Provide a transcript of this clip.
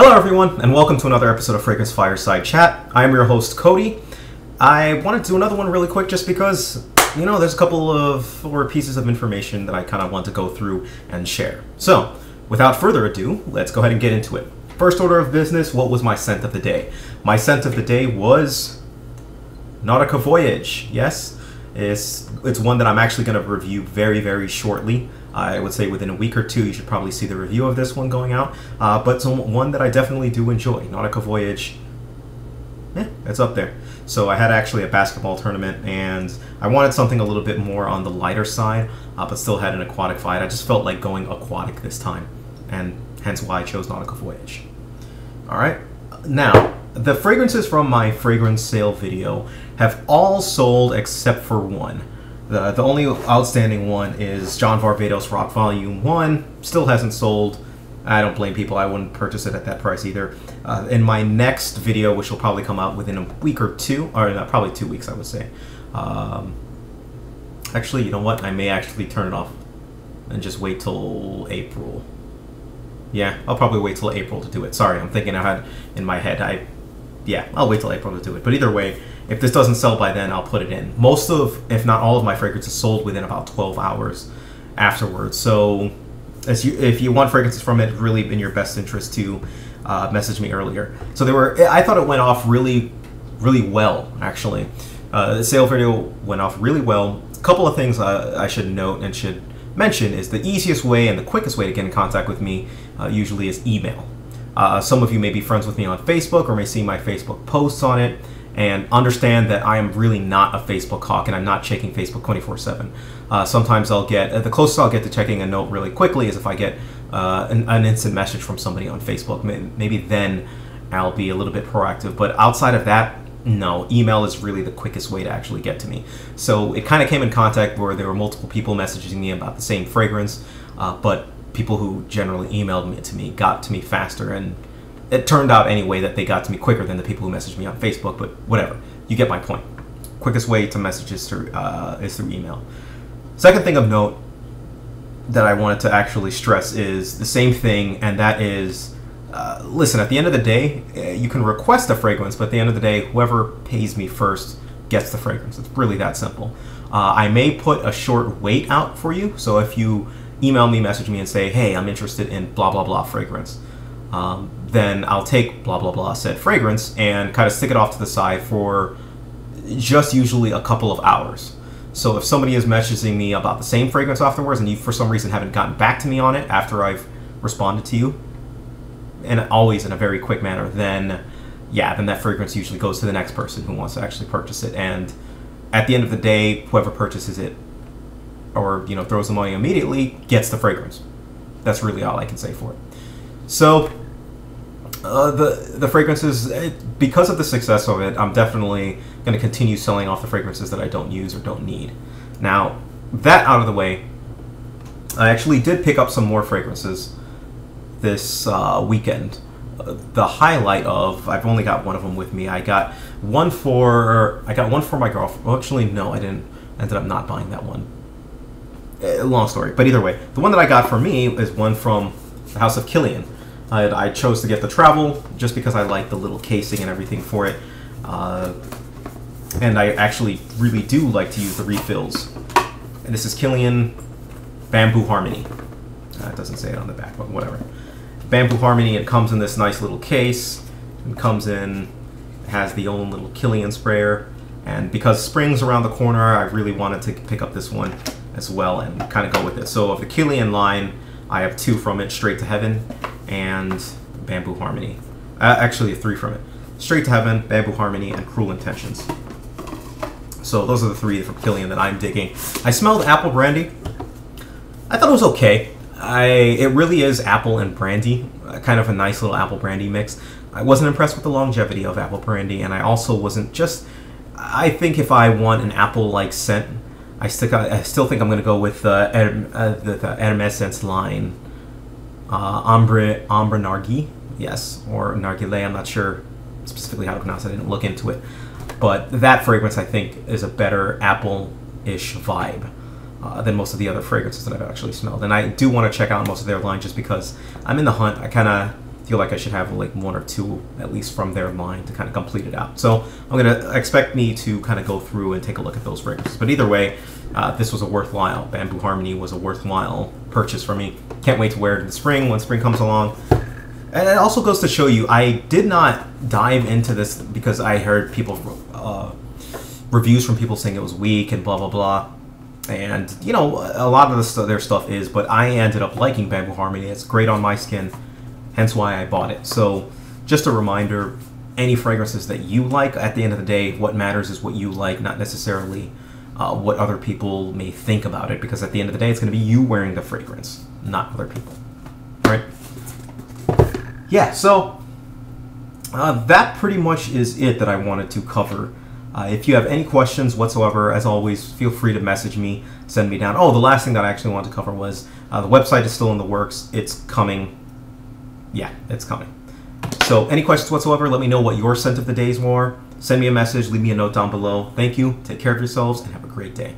Hello everyone, and welcome to another episode of Fragrance Fireside Chat. I am your host, Cody. I wanted to do another one really quick just because, there's a couple of pieces of information that I kind of want to go through and share. So, without further ado, let's go ahead and get into it. First order of business, what was my scent of the day? My scent of the day was Nautica Voyage. Yes, it's one that I'm actually going to review very, very shortly. I would say within a week or two, you should probably see the review of this one going out. But it's one that I definitely do enjoy. Nautica Voyage, it's up there. So I had actually a basketball tournament, and I wanted something a little bit more on the lighter side, but still had an aquatic vibe. I just felt like going aquatic this time, and hence why I chose Nautica Voyage. All right, now the fragrances from my fragrance sale video have all sold except for one. The only outstanding one is John Varvatos Rock Volume 1. Still hasn't sold. I don't blame people. I wouldn't purchase it at that price either. In my next video, which will probably come out within a week or two, or probably 2 weeks, I would say. Actually, you know what? I may actually turn it off and just wait till April. Yeah, I'll probably wait till April to do it. Sorry, I'm thinking ahead in my head. I'll wait till April to do it. But either way, if this doesn't sell by then, I'll put it in. Most of, if not all of my fragrances sold within about 12 hours afterwards. So if you want fragrances from it, really in your best interest to message me earlier. So I thought it went off really, really well, actually. The sale video went off really well. A couple of things I should note and should mention is the easiest way and the quickest way to get in contact with me usually is email. Some of you may be friends with me on Facebook or may see my Facebook posts on it and understand that I am really not a Facebook hawk and I'm not checking Facebook 24/7. Sometimes I'll get, the closest I'll get to checking a note really quickly is if I get an instant message from somebody on Facebook. Maybe then I'll be a little bit proactive, but outside of that, no, email is really the quickest way to actually get to me. So it kind of came in contact where there were multiple people messaging me about the same fragrance, but people who generally emailed me to me got to me faster, and it turned out anyway that they got to me quicker than the people who messaged me on Facebook, but whatever. You get my point. Quickest way to message is through email. Second thing of note that I wanted to actually stress is the same thing, and that is, listen, at the end of the day, you can request a fragrance, but at the end of the day, whoever pays me first gets the fragrance. It's really that simple. I may put a short wait out for you, so if you email me, message me, and say, hey, I'm interested in blah, blah, blah fragrance, then I'll take blah, blah, blah said fragrance and kind of stick it off to the side for just usually a couple of hours. So if somebody is messaging me about the same fragrance afterwards and you for some reason haven't gotten back to me on it after I've responded to you, and always in a very quick manner, then that fragrance usually goes to the next person who wants to actually purchase it. And at the end of the day, whoever purchases it or throws the money immediately gets the fragrance. That's really all I can say for it. So the fragrances, because of the success of it, I'm definitely going to continue selling off the fragrances that I don't use or don't need. Now, that out of the way, I actually did pick up some more fragrances this weekend. The highlight of, I've only got one of them with me. I got one for my girlfriend. Well, actually, no, I didn't. I ended up not buying that one. Long story, but either way, the one that I got for me is one from the House of Killian. I chose to get the travel just because I like the little casing and everything for it, and I actually really do like to use the refills. And this is Killian Bamboo Harmony. It doesn't say it on the back, but whatever. Bamboo Harmony. It comes in this nice little case. It comes in, it has the own little Killian sprayer, and because spring's around the corner, I really wanted to pick up this one as well and kind of go with it. So of the Killian line, I have two from it, Straight to Heaven and Bamboo Harmony. Actually, three from it. Straight to Heaven, Bamboo Harmony, and Cruel Intentions. So those are the three from Killian that I'm digging. I smelled apple brandy. I thought it was okay. It really is apple and brandy, kind of a nice little apple brandy mix. I wasn't impressed with the longevity of apple brandy, and I also wasn't I think if I want an apple-like scent, I still think I'm going to go with the Hermescence line. Ambre Nargi, yes, or Nargile, I'm not sure specifically how to pronounce it, I didn't look into it. But that fragrance, I think, is a better apple-ish vibe than most of the other fragrances that I've actually smelled. And I do want to check out most of their line just because I'm in the hunt. I kind of feel like I should have like 1 or 2 at least from their line to kind of complete it out. So I'm gonna expect me to kind of go through and take a look at those fragrances. But either way, this was a worthwhile, Bamboo Harmony was a worthwhile purchase for me. Can't wait to wear it in the spring when spring comes along. And it also goes to show you, I did not dive into this because I heard people, reviews from people saying it was weak and blah, blah, blah. And, you know, a lot of their stuff is, but I ended up liking Bamboo Harmony. It's great on my skin, hence why I bought it. So just a reminder, any fragrances that you like, at the end of the day, what matters is what you like, not necessarily what other people may think about it, because at the end of the day, it's going to be you wearing the fragrance, not other people. All right? Yeah, so that pretty much is it that I wanted to cover. If you have any questions whatsoever, as always, feel free to message me, send me down. Oh, the last thing that I actually wanted to cover was the website is still in the works. It's coming. Yeah, it's coming. So any questions whatsoever, let me know what your scent of the days were. Send me a message, leave me a note down below. Thank you, take care of yourselves, and have a great day.